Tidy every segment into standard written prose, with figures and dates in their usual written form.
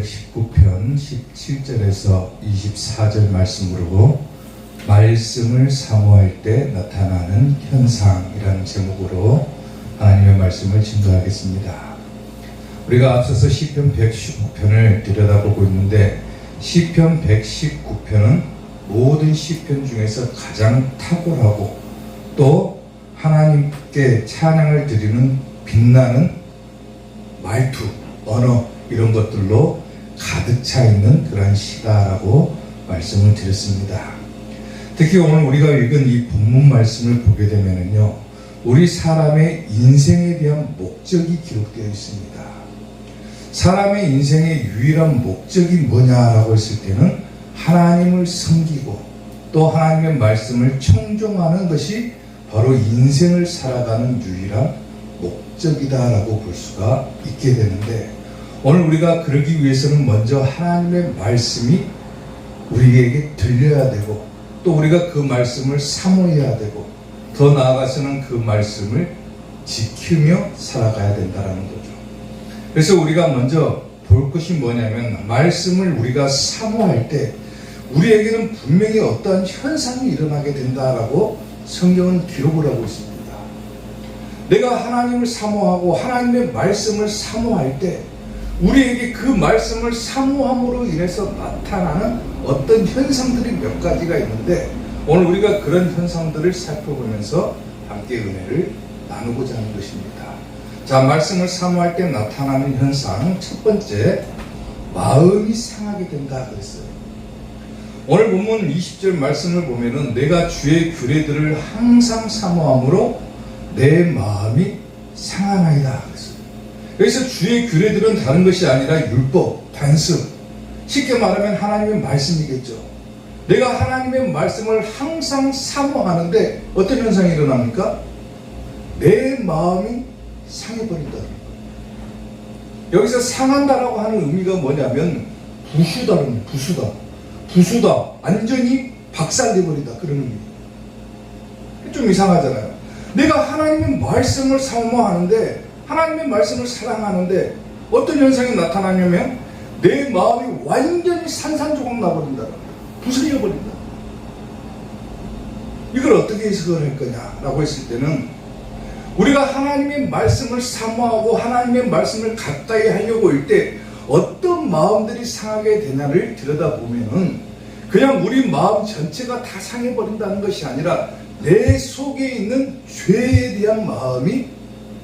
119편 17절에서 24절 말씀으로 말씀을 사모할 때 나타나는 현상이라는 제목으로 하나님의 말씀을 증거하겠습니다. 우리가 앞서서 시편 119편을 들여다보고 있는데 시편 119편은 모든 시편 중에서 가장 탁월하고 또 하나님께 찬양을 드리는 빛나는 말투, 언어 이런 것들로 가득 차 있는 그런 시다라고 말씀을 드렸습니다. 특히 오늘 우리가 읽은 이 본문 말씀을 보게 되면요, 우리 사람의 인생에 대한 목적이 기록되어 있습니다. 사람의 인생의 유일한 목적이 뭐냐라고 했을 때는 하나님을 섬기고 또 하나님의 말씀을 청종하는 것이 바로 인생을 살아가는 유일한 목적이다라고 볼 수가 있게 되는데, 오늘 우리가 그러기 위해서는 먼저 하나님의 말씀이 우리에게 들려야 되고 또 우리가 그 말씀을 사모해야 되고 더 나아가서는 그 말씀을 지키며 살아가야 된다는 거죠. 그래서 우리가 먼저 볼 것이 뭐냐면, 말씀을 우리가 사모할 때 우리에게는 분명히 어떠한 현상이 일어나게 된다라고 성경은 기록을 하고 있습니다. 내가 하나님을 사모하고 하나님의 말씀을 사모할 때 우리에게 그 말씀을 사모함으로 인해서 나타나는 어떤 현상들이 몇 가지가 있는데, 오늘 우리가 그런 현상들을 살펴보면서 함께 은혜를 나누고자 하는 것입니다. 자, 말씀을 사모할 때 나타나는 현상 첫 번째, 마음이 상하게 된다 그랬어요. 오늘 본문 20절 말씀을 보면은 내가 주의 규례들을 항상 사모함으로 내 마음이 상하나이다 그랬어요. 여기서 주의 규례들은 다른 것이 아니라 율법, 단습, 쉽게 말하면 하나님의 말씀이겠죠. 내가 하나님의 말씀을 항상 사모하는데 어떤 현상이 일어납니까? 내 마음이 상해버린다. 여기서 상한다라고 하는 의미가 뭐냐면 부수다, 완전히 박살내버리다, 그런 의미. 좀 이상하잖아요. 내가 하나님의 말씀을 사모하는데, 하나님의 말씀을 사랑하는데 어떤 현상이 나타나냐면 내 마음이 완전히 산산조각 나버린다, 부서져버린다. 이걸 어떻게 해석을 할 거냐라고 했을 때는, 우리가 하나님의 말씀을 사모하고 하나님의 말씀을 가까이 하려고 할 때 어떤 마음들이 상하게 되냐를 들여다보면은 그냥 우리 마음 전체가 다 상해버린다는 것이 아니라 내 속에 있는 죄에 대한 마음이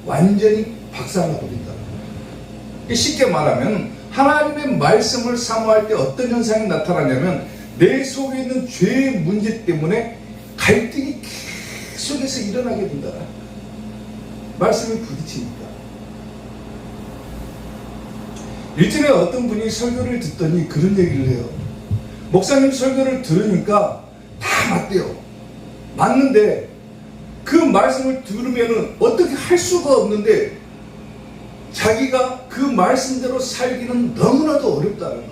완전히 박살나버린다는 거예요. 쉽게 말하면 하나님의 말씀을 사모할 때 어떤 현상이 나타나냐면 내 속에 있는 죄의 문제 때문에 갈등이 계속해서 일어나게 된다. 말씀이 부딪히니까. 일전에 어떤 분이 설교를 듣더니 그런 얘기를 해요. 목사님 설교를 들으니까 다 맞대요. 맞는데 그 말씀을 들으면은 어떻게 할 수가 없는데 자기가 그 말씀대로 살기는 너무나도 어렵다는 거예요.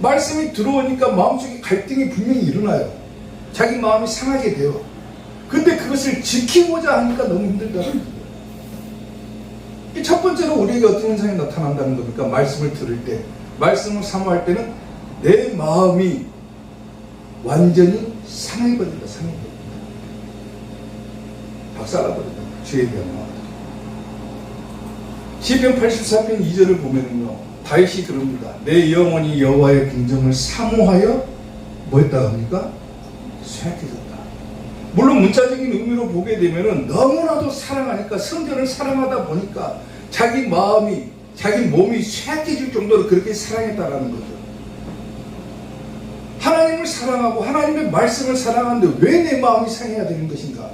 말씀이 들어오니까 마음속에 갈등이 분명히 일어나요. 자기 마음이 상하게 돼요. 근데 그것을 지키고자 하니까 너무 힘들다는 거예요. 첫 번째로 우리에게 어떤 현상이 나타난다는 겁니까? 말씀을 들을 때, 말씀을 사모할 때는 내 마음이 완전히 상해버린다. 박살나버린다. 죄에 대한 마음. 시편 84편 2절을 보면은요, 다윗이 그럽니다. 내 영혼이 여호와의 궁정을 사모하여 뭐 했다 합니까? 쇠약해졌다. 물론 문자적인 의미로 보게 되면은 너무나도 사랑하니까, 성전을 사랑하다 보니까 자기 마음이, 자기 몸이 쇠약해질 정도로 그렇게 사랑했다라는 거죠. 하나님을 사랑하고 하나님의 말씀을 사랑하는데 왜 내 마음이 상해야 되는 것인가?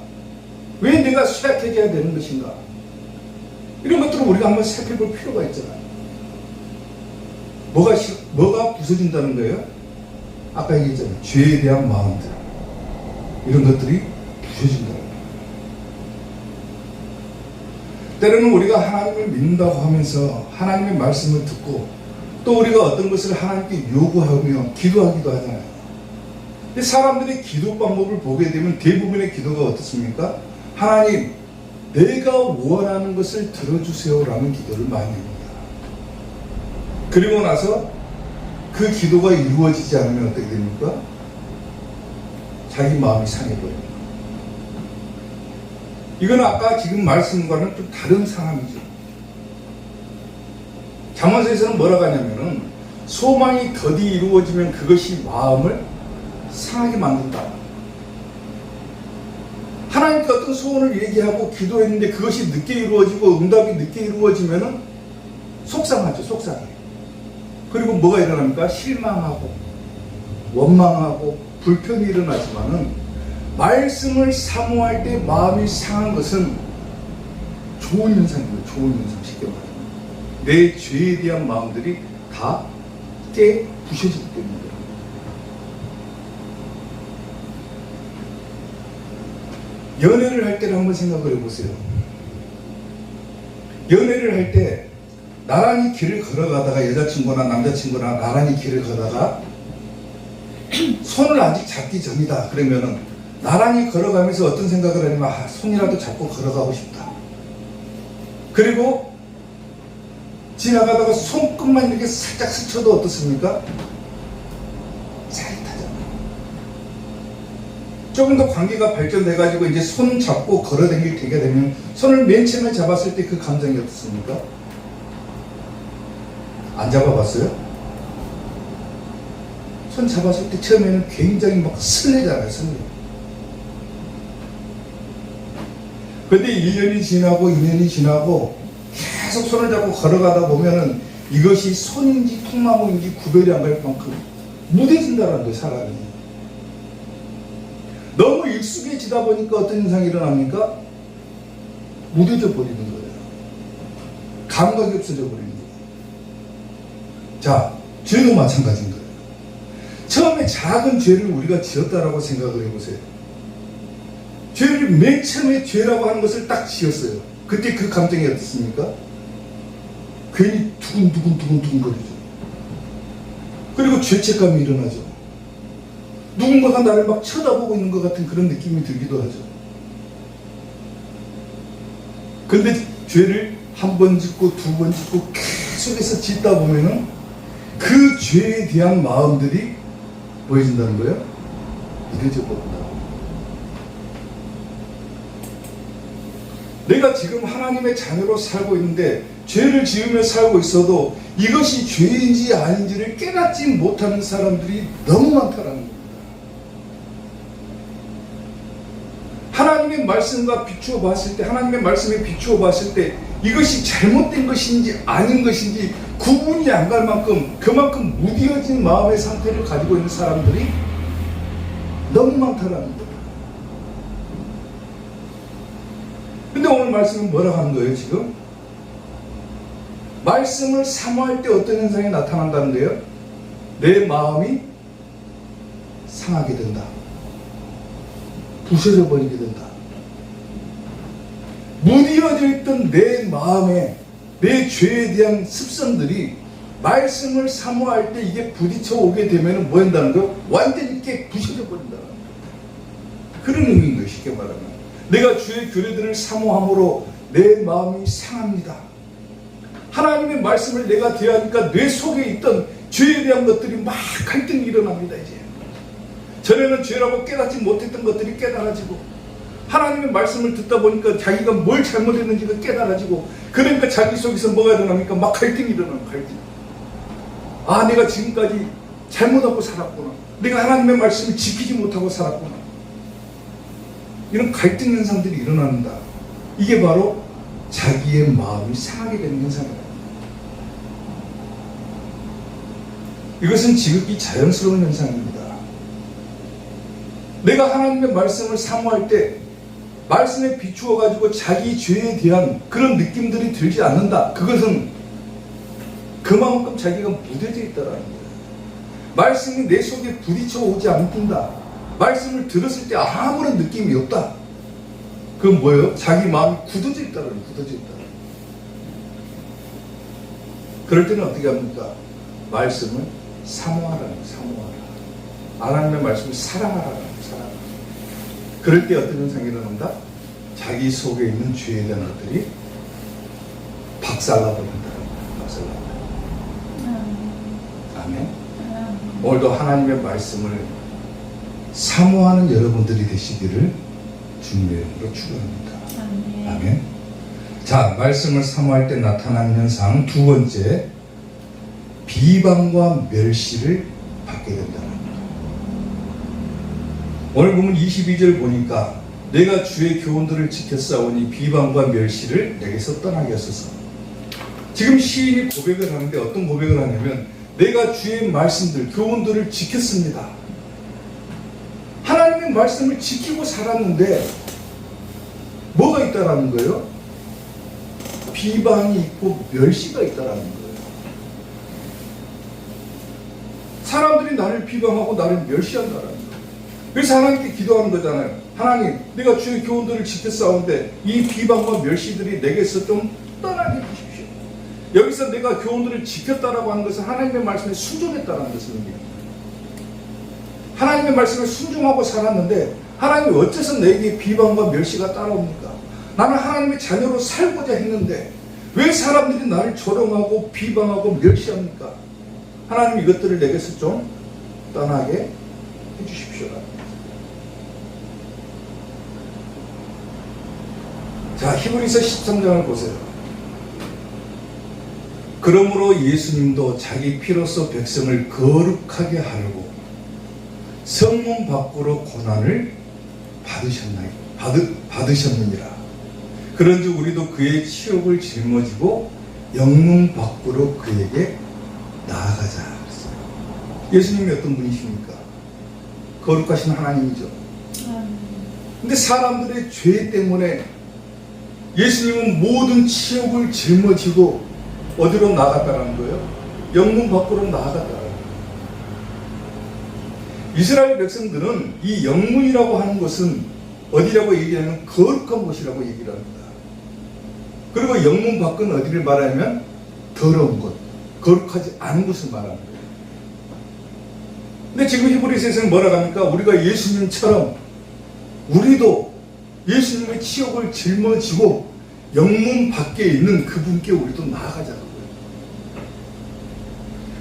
왜 내가 쇠약해져야 되는 것인가? 이런 것들을 우리가 한번 살펴볼 필요가 있잖아요. 뭐가 부서진다는 거예요? 아까 얘기했잖아요. 죄에 대한 마음들. 이런 것들이 부서진다는 거예요. 때로는 우리가 하나님을 믿는다고 하면서 하나님의 말씀을 듣고 또 우리가 어떤 것을 하나님께 요구하며 기도하기도 하잖아요. 근데 사람들의 기도 방법을 보게 되면 대부분의 기도가 어떻습니까? 하나님, 내가 원하는 것을 들어주세요라는 기도를 많이 합니다. 그리고 나서 그 기도가 이루어지지 않으면 어떻게 됩니까? 자기 마음이 상해버립니다. 이건 아까 지금 말씀과는 좀 다른 상황이죠. 잠언서에서는 뭐라고 하냐면은 소망이 더디 이루어지면 그것이 마음을 상하게 만든다. 하나님께 어떤 소원을 얘기하고 기도했는데 그것이 늦게 이루어지고 응답이 늦게 이루어지면은 속상하죠. 속상해. 그리고 뭐가 일어납니까? 실망하고 원망하고 불평이 일어나지만은 말씀을 사모할 때 마음이 상한 것은 좋은 현상이에요. 좋은 현상. 쉽게 말하면 내 죄에 대한 마음들이 다 부셔지기 때문에 연애를 할 때를 한번 생각을 해보세요. 연애를 할 때 나란히 길을 걸어가다가 여자친구나 남자친구나 나란히 길을 가다가 손을 아직 잡기 전이다. 그러면은 나란히 걸어가면서 어떤 생각을 하냐면 손이라도 잡고 걸어가고 싶다. 그리고 지나가다가 손끝만 이렇게 살짝 스쳐도 어떻습니까? 짜릿하잖아요. 조금 더 관계가 발전돼가지고 이제 손 잡고 걸어다닐 때가 되면 손을 맨 처음에 잡았을 때 그 감정이 어떻습니까? 안 잡아봤어요? 손 잡았을 때 처음에는 굉장히 막 설레잖아요. 설레. 근데 1년이 지나고 2년이 지나고 계속 손을 잡고 걸어가다 보면은 이것이 손인지 통나무인지 구별이 안 갈 만큼 무뎌진다는 거예요. 사람이 너무 익숙해지다 보니까 어떤 현상이 일어납니까? 무뎌져 버리는 거예요. 감각이 없어져 버리는 거예요. 자, 죄도 마찬가지인 거예요. 처음에 작은 죄를 우리가 지었다라고 생각을 해보세요. 죄를 맨 처음에 죄라고 하는 것을 딱 지었어요. 그때 그 감정이 어떻습니까? 괜히 두근두근 거리죠. 그리고 죄책감이 일어나죠. 누군가가 나를 막 쳐다보고 있는 것 같은 그런 느낌이 들기도 하죠. 근데 죄를 한 번 짓고 두 번 짓고 계속해서 짓다 보면은 그 죄에 대한 마음들이 보여진다는 거예요? 이래져 버린다. 내가 지금 하나님의 자녀로 살고 있는데 죄를 지으며 살고 있어도 이것이 죄인지 아닌지를 깨닫지 못하는 사람들이 너무 많다는 겁니다. 하나님의 말씀과 비추어 봤을 때, 하나님의 말씀에 비추어 봤을 때 이것이 잘못된 것인지 아닌 것인지 구분이 안 갈 만큼 그만큼 무뎌진 마음의 상태를 가지고 있는 사람들이 너무 많다는 거예요. 근데 오늘 말씀은 뭐라고 하는 거예요, 지금? 말씀을 사모할 때 어떤 현상이 나타난다는 거예요? 내 마음이 상하게 된다. 부서져 버리게 된다. 무뎌져 있던 내 마음에 내 죄에 대한 습성들이 말씀을 사모할 때 이게 부딪혀 오게 되면 뭐 한다는 거예요? 완전히 이렇게 부서져 버린다는 거예요. 그런 의미인 거예요, 쉽게 말하면. 내가 주의 규례들을 사모함으로 내 마음이 상합니다. 하나님의 말씀을 내가 대하니까 뇌 속에 있던 죄에 대한 것들이 막 갈등이 일어납니다. 이제 전에는 죄라고 깨닫지 못했던 것들이 깨달아지고 하나님의 말씀을 듣다 보니까 자기가 뭘 잘못했는지가 깨달아지고 그러니까 자기 속에서 뭐가 일어납니까? 막 갈등이 일어나요. 갈등. 아, 내가 지금까지 잘못하고 살았구나. 내가 하나님의 말씀을 지키지 못하고 살았구나. 이런 갈등 현상들이 일어난다. 이게 바로 자기의 마음이 상하게 되는 현상이다. 이것은 지극히 자연스러운 현상입니다. 내가 하나님의 말씀을 사모할 때 말씀에 비추어 가지고 자기 죄에 대한 그런 느낌들이 들지 않는다. 그것은 그만큼 자기가 무뎌져 있다라는 거예요. 말씀이 내 속에 부딪혀 오지 않는다. 말씀을 들었을 때 아무런 느낌이 없다. 그건 뭐예요? 자기 마음이 굳어져 있다라는 거예요. 굳어져 있다. 그럴 때는 어떻게 합니까? 말씀을 사모하라는 거예요. 사모하라. 하나님의 말씀을 사랑하라는 거예요. 사랑하라. 그럴 때 어떤 현상이 일어난다? 자기 속에 있는 죄에 대한 것들이 박살나 버린다. 박살나 버린다. 아멘. 오늘도 하나님의 말씀을 사모하는 여러분들이 되시기를 주님의 이름으로 축원합니다. 아멘. 자, 말씀을 사모할 때 나타나는 현상 두 번째, 비방과 멸시를 받게 된다는 겁니다. 오늘 보면 22절 보니까 내가 주의 교훈들을 지켰사오니 비방과 멸시를 내게서 떠나게 하소서. 지금 시인이 고백을 하는데 어떤 고백을 하냐면 내가 주의 말씀들, 교훈들을 지켰습니다. 하나님의 말씀을 지키고 살았는데 뭐가 있다라는 거예요? 비방이 있고 멸시가 있다라는 거예요. 사람들이 나를 비방하고 나를 멸시한다라는 거예요. 그래서 하나님께 기도하는 거잖아요. 하나님, 내가 주의 교훈들을 지켰사오는데 이 비방과 멸시들이 내게서 좀 떠나게 해주십시오. 여기서 내가 교훈들을 지켰다라고 하는 것은 하나님의 말씀에 순종했다라는 것을 의미합니다. 하나님의 말씀에 순종하고 살았는데 하나님이 어째서 내게 비방과 멸시가 따라옵니까? 나는 하나님의 자녀로 살고자 했는데 왜 사람들이 나를 조롱하고 비방하고 멸시합니까? 하나님 이것들을 내게서 좀 떠나게 해주십시오. 자, 히브리서 13장을 보세요. 그러므로 예수님도 자기 피로써 백성을 거룩하게 하려고 성문 밖으로 고난을 받으셨느니라. 그런즉 우리도 그의 치욕을 짊어지고 영문 밖으로 그에게 나아가자. 예수님이 어떤 분이십니까? 거룩하신 하나님이죠. 근데 사람들의 죄 때문에 예수님은 모든 치욕을 짊어지고 어디로 나아갔다는 거예요? 영문 밖으로 나아갔다는 거예요. 이스라엘 백성들은 이 영문이라고 하는 것은 어디라고 얘기하면 거룩한 곳이라고 얘기를 합니다. 그리고 영문 밖은 어디를 말하면 더러운 곳, 거룩하지 않은 곳을 말하는 거예요. 근데 지금 히브리서에서는 뭐라고 합니까? 우리가 예수님처럼 우리도 예수님의 치욕을 짊어지고 영문 밖에 있는 그분께 우리도 나아가자는 거예요.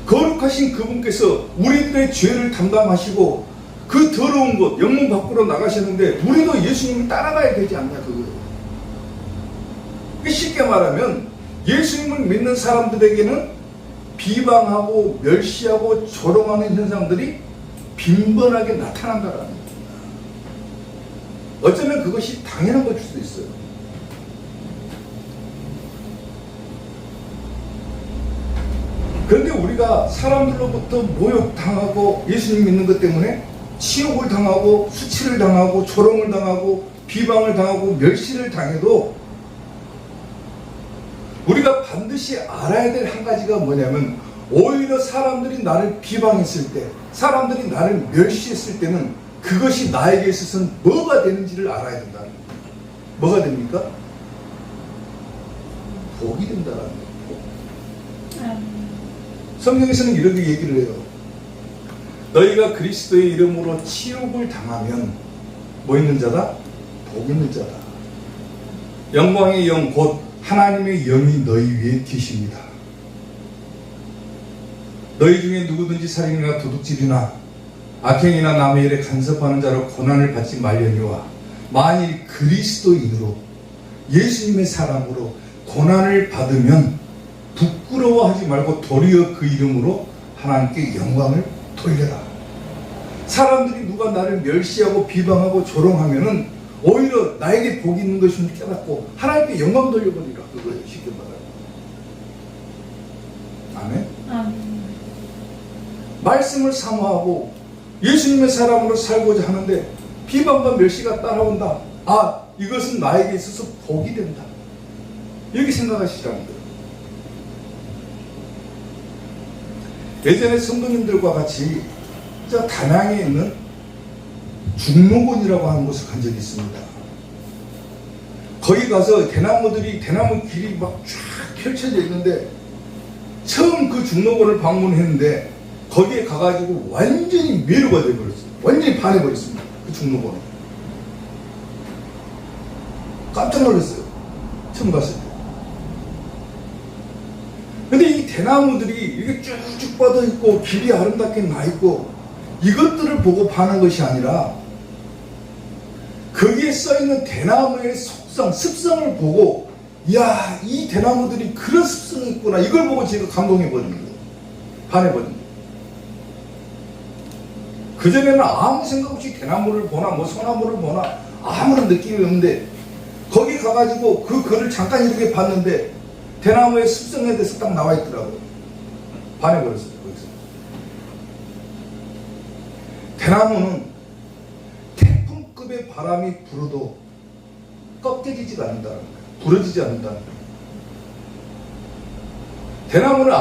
거룩하신 그분께서 우리들의 죄를 담당하시고 그 더러운 곳, 영문 밖으로 나가셨는데 우리도 예수님을 따라가야 되지 않냐 그거예요. 쉽게 말하면 예수님을 믿는 사람들에게는 비방하고 멸시하고 조롱하는 현상들이 빈번하게 나타난다라는 겁니다. 어쩌면 그것이 당연한 것일 수도 있어요. 그런데 우리가 사람들로부터 모욕당하고 예수님 믿는 것 때문에 치욕을 당하고 수치를 당하고 조롱을 당하고 비방을 당하고 멸시를 당해도 우리가 반드시 알아야 될 한 가지가 뭐냐면 오히려 사람들이 나를 비방했을 때, 사람들이 나를 멸시했을 때는 그것이 나에게 있어서는 뭐가 되는지를 알아야 된다는 거예요. 뭐가 됩니까? 복이 된다는 거예요. 성경에서는 이렇게 얘기를 해요. 너희가 그리스도의 이름으로 치욕을 당하면 뭐 있는 자다? 복 있는 자다. 영광의 영 곧 하나님의 영이 너희 위에 계십니다. 너희 중에 누구든지 살인이나 도둑질이나 악행이나 남의 일에 간섭하는 자로 고난을 받지 말려니와 만일 그리스도인으로 예수님의 사람으로 고난을 받으면 부끄러워하지 말고 도리어 그 이름으로 하나님께 영광을 돌려라. 사람들이 누가 나를 멸시하고 비방하고 조롱하면은 오히려 나에게 복이 있는 것임을 깨닫고 하나님께 영광 돌려버리라. 그거예요. 쉽게 말하면. 아멘. 말씀을 사모하고 예수님의 사람으로 살고자 하는데 비방과 멸시가 따라온다. 아, 이것은 나에게 있어서 복이 된다. 이렇게 생각하시라는 거예요. 예전에 성도님들과 같이 저 단양에 있는 중록원이라고 하는 곳을 간 적이 있습니다. 거기 가서 대나무 길이 막 쫙 펼쳐져 있는데 처음 그 중록원을 방문했는데 거기에 가가지고 완전히 매료가 되어버렸어요. 완전히 반해버렸습니다. 그 중록원을. 깜짝 놀랐어요. 처음 갔을 때. 근데 이 대나무들이 이렇게 쭉쭉 뻗어 있고 길이 아름답게 나 있고 이것들을 보고 파는 것이 아니라 거기에 써 있는 대나무의 속성, 습성을 보고 이야, 이 대나무들이 그런 습성이 있구나, 이걸 보고 제가 감동해 버리는 거예요. 반해버리는 거예요. 그전에는 아무 생각 없이 대나무를 보나 뭐 소나무를 보나 아무런 느낌이 없는데 거기 가가지고 그 글을 잠깐 이렇게 봤는데 대나무의 습성에 대해서 딱 나와 있더라고요. 반해버렸어요. 거기서. 대나무는 태풍급의 바람이 불어도 꺾여지지가 않는다는 거예요. 부러지지 않는다는 거예요. 대나무는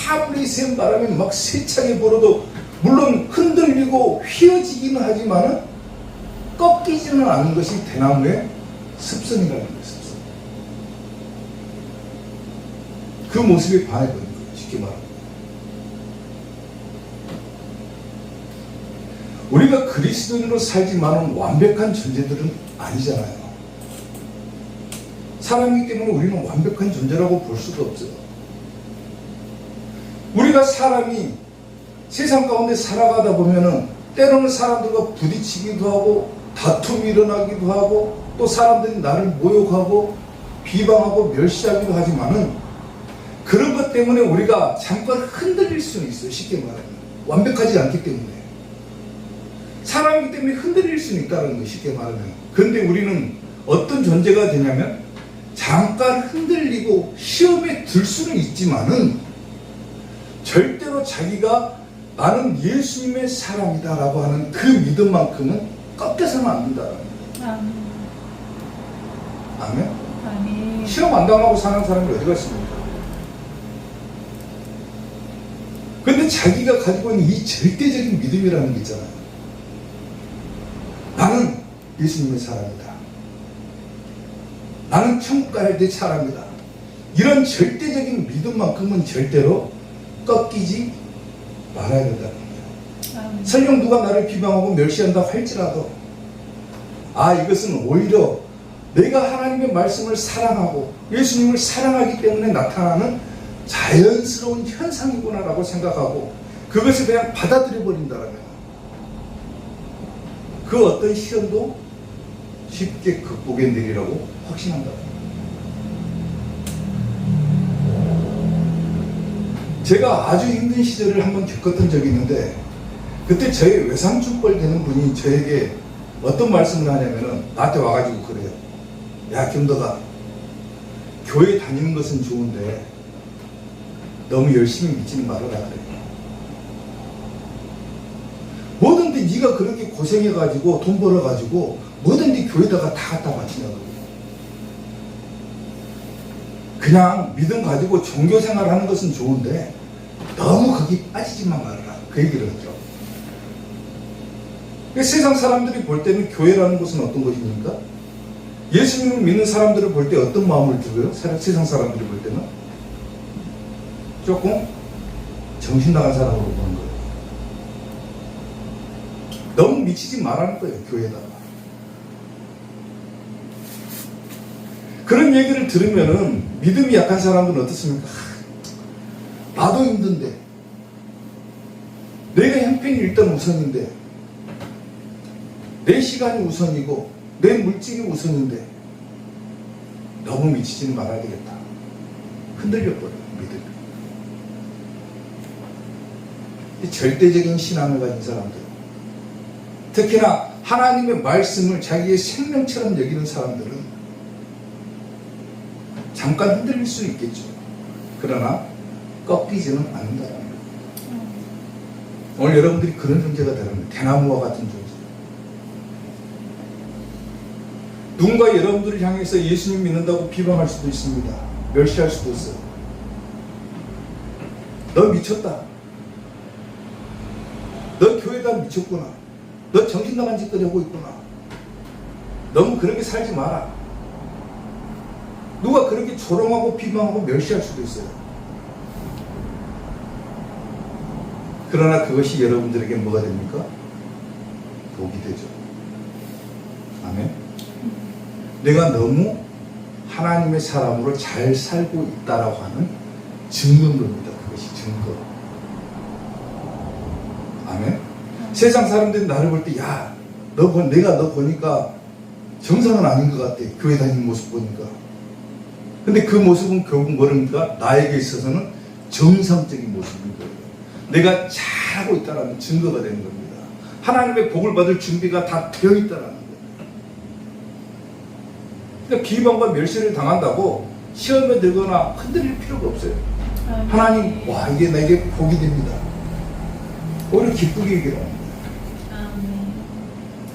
아무리 센 바람이 막 세차게 불어도 물론 흔들리고 휘어지기는 하지만은 꺾이지는 않는 것이 대나무의 습성이라는 거예요. 습성. 그 모습에 반해버린 거예요. 쉽게 말하면. 우리가 그리스도인으로 살지만은 완벽한 존재들은 아니잖아요. 사람이기 때문에 우리는 완벽한 존재라고 볼 수가 없어요. 우리가 사람이 세상 가운데 살아가다 보면은 때로는 사람들과 부딪히기도 하고 다툼이 일어나기도 하고 또 사람들이 나를 모욕하고 비방하고 멸시하기도 하지만은 그런 것 때문에 우리가 잠깐 흔들릴 수는 있어요. 쉽게 말하면 완벽하지 않기 때문에 사람이기 때문에 흔들릴 수는 있다는 거예요. 쉽게 말하면. 그런데 우리는 어떤 존재가 되냐면 잠깐 흔들리고 시험에 들 수는 있지만은 절대로 자기가 나는 예수님의 사람이다 라고 하는 그 믿음만큼은 꺾여서는 안 된다는 거예요. 아멘? 아멘. 시험 안 당하고 사는 사람이 어디 갔습니까? 근데 자기가 가지고 있는 이 절대적인 믿음이라는 게 있잖아요. 나는 예수님의 사람이다. 나는 천국 가야 될 사람이다. 이런 절대적인 믿음만큼은 절대로 꺾이지 말아야 된다는 거예요. 설령 누가 나를 비방하고 멸시한다 할지라도 이것은 오히려 내가 하나님의 말씀을 사랑하고 예수님을 사랑하기 때문에 나타나는 자연스러운 현상이구나 라고 생각하고 그것을 그냥 받아들여 버린다라면 그 어떤 시련도 쉽게 극복해내리라고 확신한다. 제가 아주 힘든 시절을 한번 겪었던 적이 있는데 그때 저희 외삼촌뻘 되는 분이 저에게 어떤 말씀을 하냐면은 나한테 와가지고 그래요. 야 김도가 교회 다니는 것은 좋은데 너무 열심히 믿지는 말아라 그래요. 뭐든지 네가 그렇게 고생해가지고 돈 벌어가지고 뭐든지 교회다가 다 갖다 바치냐고. 그냥 믿음 가지고 종교생활 하는 것은 좋은데 너무 거기 빠지지만 말아라. 그 얘기를 하죠. 세상 사람들이 볼 때는 교회라는 것은 어떤 것입니까? 예수님을 믿는 사람들을 볼 때 어떤 마음을 들어요? 세상 사람들이 볼 때는 조금 정신 나간 사람으로 보는 거예요. 너무 미치지 말라는 거예요. 교회에다가. 그런 얘기를 들으면은 믿음이 약한 사람들은 어떻습니까? 나도 힘든데 내가 형편이 일단 우선인데 내 시간이 우선이고 내 물질이 우선인데 너무 미치지는 말아야 되겠다. 흔들려버려요. 믿음이. 절대적인 신앙을 가진 사람들, 특히나 하나님의 말씀을 자기의 생명처럼 여기는 사람들은 잠깐 흔들릴 수 있겠죠. 그러나 꺾이지는 않는다는 거예요. 오늘 여러분들이 그런 존재가 되는 거예요. 대나무와 같은 존재. 누군가 여러분들을 향해서 예수님 믿는다고 비방할 수도 있습니다. 멸시할 수도 있어요. 너 미쳤다. 너 교회다 미쳤구나. 너 정신 나간 짓거리 하고 있구나. 너무 그렇게 살지 마라. 누가 그렇게 조롱하고 비방하고 멸시할 수도 있어요. 그러나 그것이 여러분들에게 뭐가 됩니까? 복이 되죠. 아멘. 내가 너무 하나님의 사람으로 잘 살고 있다라고 하는 증거인 겁니다. 그것이 증거. 아멘. 세상 사람들이 나를 볼 때, 야, 내가 너 보니까 정상은 아닌 것 같아. 교회 다니는 모습 보니까. 근데 그 모습은 결국 뭐랍니까? 나에게 있어서는 정상적인 모습인 거예요. 내가 잘하고 있다는 증거가 되는 겁니다. 하나님의 복을 받을 준비가 다 되어 있다는 거예요. 그러니까 비방과 멸시를 당한다고 시험에 들거나 흔들릴 필요가 없어요. 하나님, 와, 이게 내게 복이 됩니다. 오히려 기쁘게 얘기를 합니다.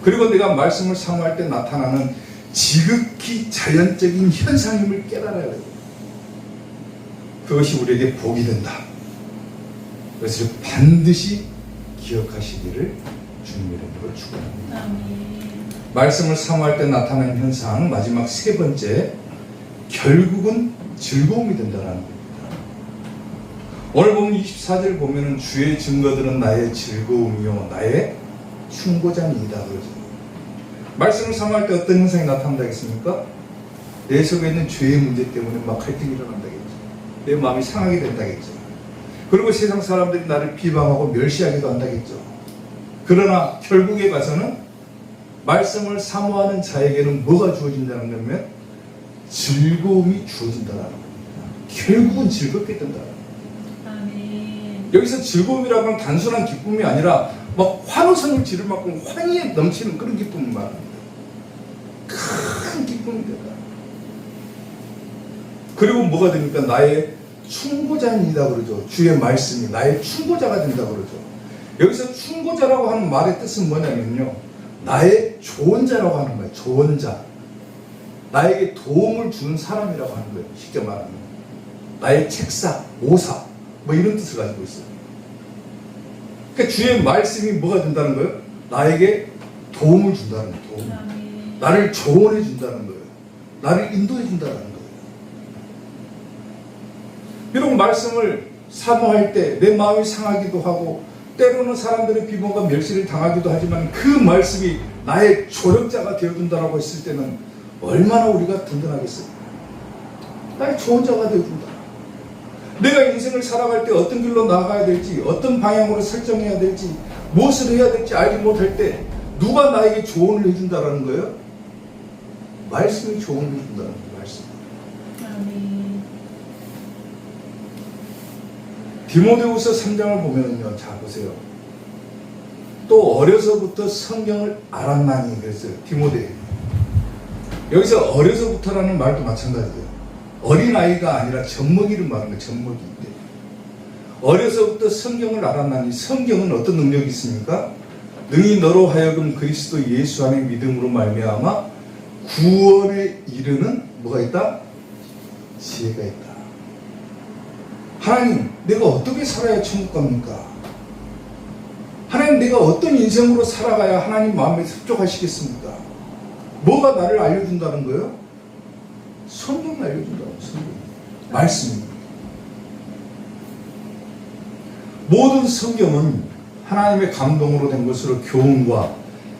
그리고 내가 말씀을 사모할 때 나타나는 지극히 자연적인 현상임을 깨달아야 해요. 그것이 우리에게 복이 된다. 그래서 반드시 기억하시기를 주님의 이름으로 축원합니다. 말씀을 사모할 때 나타나는 현상 마지막 세 번째, 결국은 즐거움이 된다는 겁니다. 오늘 보면 24절 보면은 주의 증거들은 나의 즐거움이요 나의 충고장이다 그러죠. 말씀을 사모할 때 어떤 현상이 나타난다겠습니까? 내 속에 있는 죄의 문제 때문에 막 갈등이 일어난다겠죠. 내 마음이 상하게 된다겠죠. 그리고 세상 사람들이 나를 비방하고 멸시하기도 한다겠죠. 그러나 결국에 가서는 말씀을 사모하는 자에게는 뭐가 주어진다는 거면 즐거움이 주어진다는 겁니다. 결국은 즐겁게 된다는 겁니다. 여기서 즐거움이라는 건 단순한 기쁨이 아니라 막 환호성을 지를 만큼 환희에 넘치는 그런 기쁨을 말합니다. 큰 기쁨이 된다. 그리고 뭐가 됩니까? 나의 충고자이다 그러죠. 주의 말씀이 나의 충고자가 된다 그러죠. 여기서 충고자라고 하는 말의 뜻은 뭐냐면요, 나의 조언자라고 하는 거예요. 조언자. 나에게 도움을 주는 사람이라고 하는 거예요. 쉽게 말하면 나의 책사, 모사 뭐 이런 뜻을 가지고 있어요. 그러니까 주의 말씀이 뭐가 된다는 거예요? 나에게 도움을 준다는 거예요. 도움. 나를 조언해 준다는 거예요. 나를 인도해 준다는 거예요. 이런 말씀을 사모할 때 내 마음이 상하기도 하고 때로는 사람들의 비방과 멸시를 당하기도 하지만 그 말씀이 나의 조력자가 되어준다라고 했을 때는 얼마나 우리가 든든하겠습니까? 나의 조언자가 되어준다. 내가 인생을 살아갈 때 어떤 길로 나아가야 될지, 어떤 방향으로 설정해야 될지, 무엇을 해야 될지 알지 못할 때 누가 나에게 조언을 해준다라는 거예요? 말씀이 조언을 해준다는 거예요. 말씀. 디모데후서 3장을 보면은요, 자 보세요. 또 어려서부터 성경을 알았나니 그랬어요. 디모데. 여기서 어려서부터라는 말도 마찬가지예요. 어린아이가 아니라 젖먹이를 말하는 거예요. 젖먹이인데. 어려서부터 성경을 알았나니, 성경은 어떤 능력이 있습니까? 능히 너로 하여금 그리스도 예수 안의 믿음으로 말미암아 구원에 이르는 뭐가 있다? 지혜가 있다. 하나님, 내가 어떻게 살아야 천국 갑니까? 하나님, 내가 어떤 인생으로 살아가야 하나님 마음에 흡족하시겠습니까? 뭐가 나를 알려준다는 거예요? 성경이 알려준다는 거예요. 성경. 말씀이. 모든 성경은 하나님의 감동으로 된 것으로 교훈과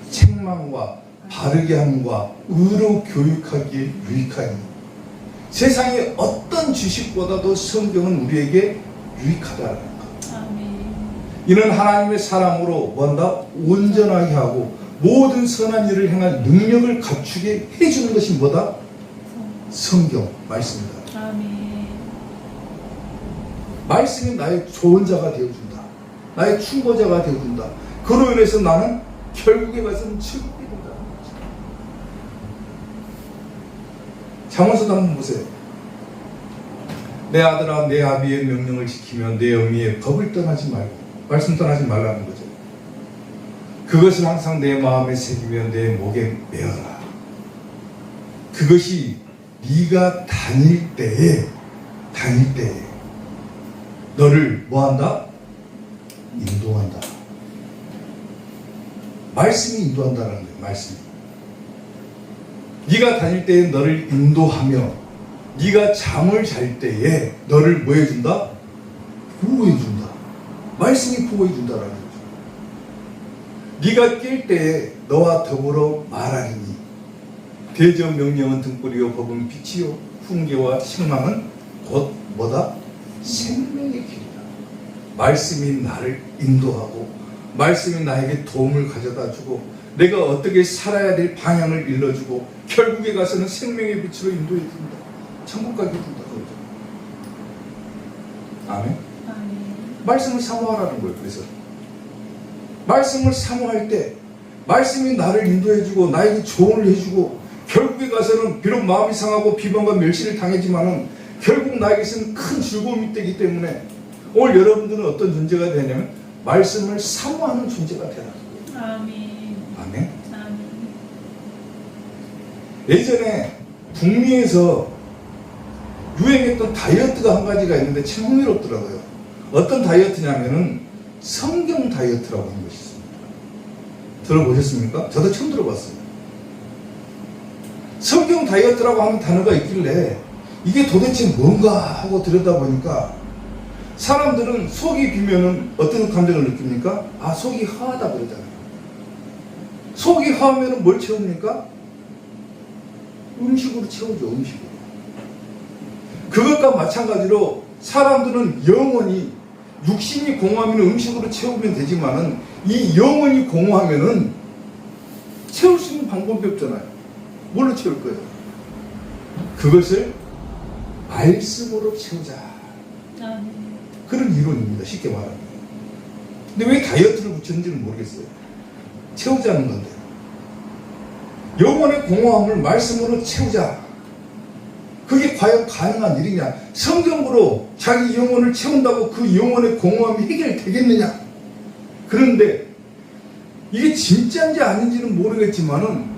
책망과 바르게 함과 의로 교육하기에 유익하니, 세상의 어떤 지식보다도 성경은 우리에게 유익하다는 것. 이는 하나님의 사람으로 뭔가 온전하게 하고 모든 선한 일을 행할 능력을 갖추게 해주는 것이 뭐다? 성경, 말씀이다. 말씀이 나의 조언자가 되어준다. 나의 충고자가 되어준다. 그로 인해서 나는 결국에 가서는 즐겁게 된다는 거죠. 잠언서도 한번 보세요. 내 아들아, 내 아비의 명령을 지키며 내 어미의 법을 떠나지 말고, 말씀 떠나지 말라는 거죠. 그것을 항상 내 마음에 새기며 내 목에 메어라. 그것이 네가 다닐 때에 너를 뭐한다? 인도한다. 말씀이 인도한다는 거예요. 말씀이. 네가 다닐 때에 너를 인도하며 네가 잠을 잘 때에 너를 뭐 해준다? 보호해준다. 말씀이 보호해준다라는 거죠. 네가 깰 때에 너와 더불어 말하리니 대저 명령은 등불이요 법은 빛이요 훈계와 책망은 곧 뭐다? 생명의 길이다. 말씀이 나를 인도하고 말씀이 나에게 도움을 가져다 주고 내가 어떻게 살아야 될 방향을 일러주고 결국에 가서는 생명의 빛으로 인도해 준다. 천국 가게 된다. 그러죠. 아멘. 말씀을 사모하라는 거예요. 그래서 말씀을 사모할 때 말씀이 나를 인도해주고 나에게 조언을 해주고 결국에 가서는 비록 마음이 상하고 비방과 멸시를 당하지만은 결국 나에게서는 큰 즐거움이 되기 때문에 오늘 여러분들은 어떤 존재가 되냐면 말씀을 사모하는 존재가 되라. 아멘. 아멘. 아멘. 예전에 북미에서 유행했던 다이어트가 한 가지가 있는데 참 흥미롭더라고요. 어떤 다이어트냐면은 성경 다이어트라고 하는 것이 있습니다. 들어보셨습니까? 저도 처음 들어봤어요. 성경 다이어트라고 하는 단어가 있길래 이게 도대체 뭔가 하고 들여다보니까 사람들은 속이 비면은 어떤 감정을 느낍니까? 아, 속이 허하다 그러잖아요. 속이 허하면은 뭘 채웁니까? 음식으로 채우죠. 음식으로. 그것과 마찬가지로 사람들은 영원히 육신이 공허하면 음식으로 채우면 되지만은 이 영혼이 공허하면은 채울 수 있는 방법이 없잖아요. 뭘로 채울 거예요? 그것을 말씀으로 채우자. 그런 이론입니다. 쉽게 말하면. 근데 왜 다이어트를 붙였는지는 모르겠어요. 채우자는 건데. 영혼의 공허함을 말씀으로 채우자. 그게 과연 가능한 일이냐? 성경으로 자기 영혼을 채운다고 그 영혼의 공허함이 해결되겠느냐? 그런데 이게 진짜인지 아닌지는 모르겠지만은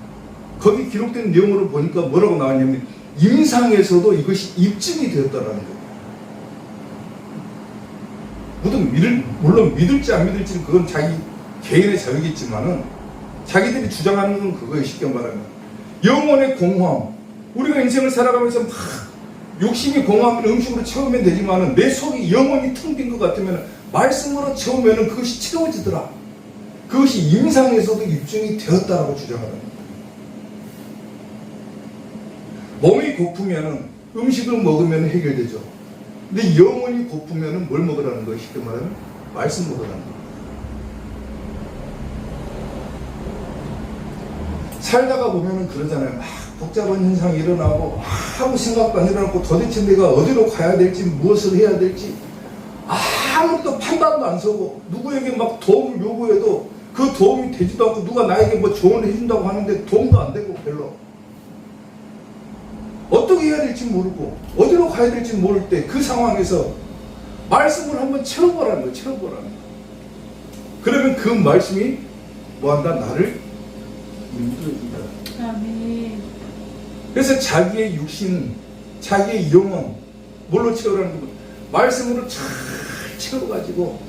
거기 기록된 내용으로 보니까 뭐라고 나왔냐면 임상에서도 이것이 입증이 되었다라는 거예요. 물론 믿을지 안 믿을지는 그건 자기 개인의 자유겠지만은 자기들이 주장하는 건 그거예요. 쉽게 말하면 영혼의 공허함. 우리가 인생을 살아가면서 막 욕심이 공허하면 음식으로 채우면 되지만은 내 속이 영혼이 텅 빈 것 같으면 말씀으로 채우면은 그것이 채워지더라. 그것이 임상에서도 입증이 되었다라고 주장하는 거예요. 몸이 고프면은 음식을 먹으면 해결되죠. 근데 영혼이 고프면은 뭘 먹으라는 거예요? 쉽게 말하면 말씀 먹으라는 거예요. 살다가 보면은 그러잖아요. 막 복잡한 현상이 일어나고 아무 생각도 안 일어나고 도대체 내가 어디로 가야 될지 무엇을 해야 될지 아무것도 판단도 안 서고 누구에게 막 도움을 요구해도 그 도움이 되지도 않고 누가 나에게 뭐 조언을 해준다고 하는데 도움도 안 되고 별로 어떻게 해야 될지 모르고 어디로 가야 될지 모를 때 그 상황에서 말씀을 한번 채워보라는 거예요. 채워보라는 거예요. 그러면 그 말씀이 뭐한다? 나를 인도해준다. 아멘. 그래서 자기의 육신, 자기의 영혼 뭘로 채우라는 거예요? 말씀으로 잘 채워가지고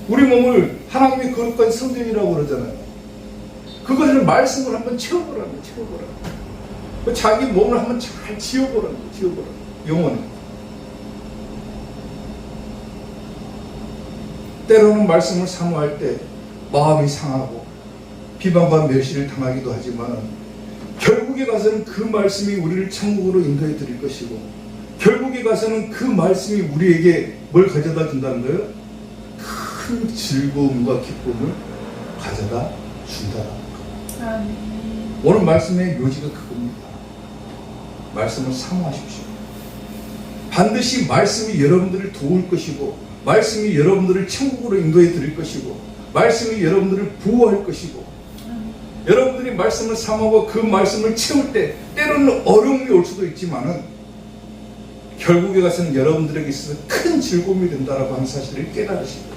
우리 몸을 하나님의 거룩한 성전이라고 그러잖아요. 그것을 말씀으로 한번 채워보라는 거예요. 채워보라는 거예요. 자기 몸을 한번 잘 지어보라는 거예요. 지어보라는 거예요. 영혼을. 때로는 말씀을 사모할 때 마음이 상하고 비방과 멸시를 당하기도 하지만 결국에 가서는 그 말씀이 우리를 천국으로 인도해 드릴 것이고 결국에 가서는 그 말씀이 우리에게 뭘 가져다 준다는 거예요? 큰 즐거움과 기쁨을 가져다 준다는 거예요. 아멘. 오늘 말씀의 요지가 그겁니다. 말씀을 사모하십시오. 반드시 말씀이 여러분들을 도울 것이고 말씀이 여러분들을 천국으로 인도해 드릴 것이고 말씀이 여러분들을 보호할 것이고 여러분들이 말씀을 사모하고 그 말씀을 채울 때 때로는 어려움이 올 수도 있지만은 결국에 가서는 여러분들에게 있어서 큰 즐거움이 된다라고 하는 사실을 깨달으시고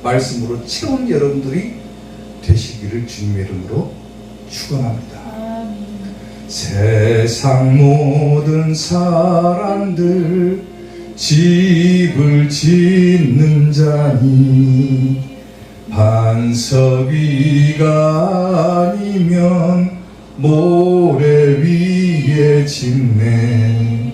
말씀으로 채운 여러분들이 되시기를 주님의 이름으로 축원합니다. 세상 모든 사람들 집을 짓는 자니 반석 위가 아니면 모래 위에 짓네.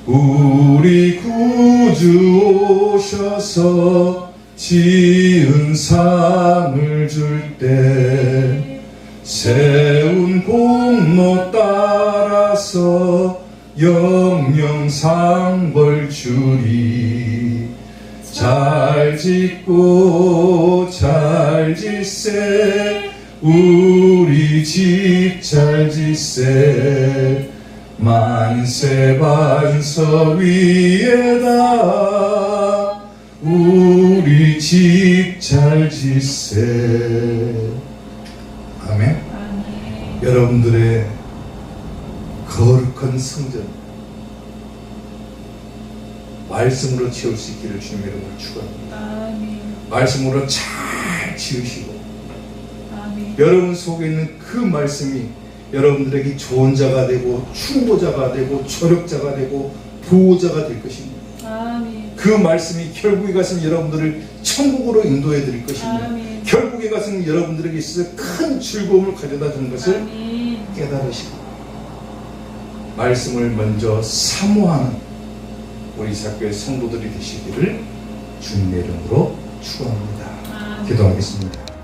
우리 구주 오셔서 지은 상을 줄 때 세운 공로 따라서 영 영영상 벌 주리 잘 짓고 잘 짓세 우리 집 잘 짓세 만세 반석 위에다 우리 집 잘 짓세. 아멘. 아멘. 여러분들의 거룩한 성전 말씀으로 채울 수 있기를 주님의 이름으로 축원합니다. 아멘. 말씀으로 잘 지으시고 아멘. 여러분 속에 있는 그 말씀이 여러분들에게 좋은 자가 되고 충고자가 되고 조력자가 되고 보호자가 될 것입니다. 아멘. 그 말씀이 결국에 가서는 여러분들을 천국으로 인도해 드릴 것입니다. 아멘. 결국에 가서는 여러분들에게 있어서 큰 즐거움을 가져다 주는 것을 아멘. 깨달으시고 말씀을 먼저 사모하는 우리 사교의 성도들이 되시기를 주님의 이름으로 축원합니다. 아멘. 기도하겠습니다.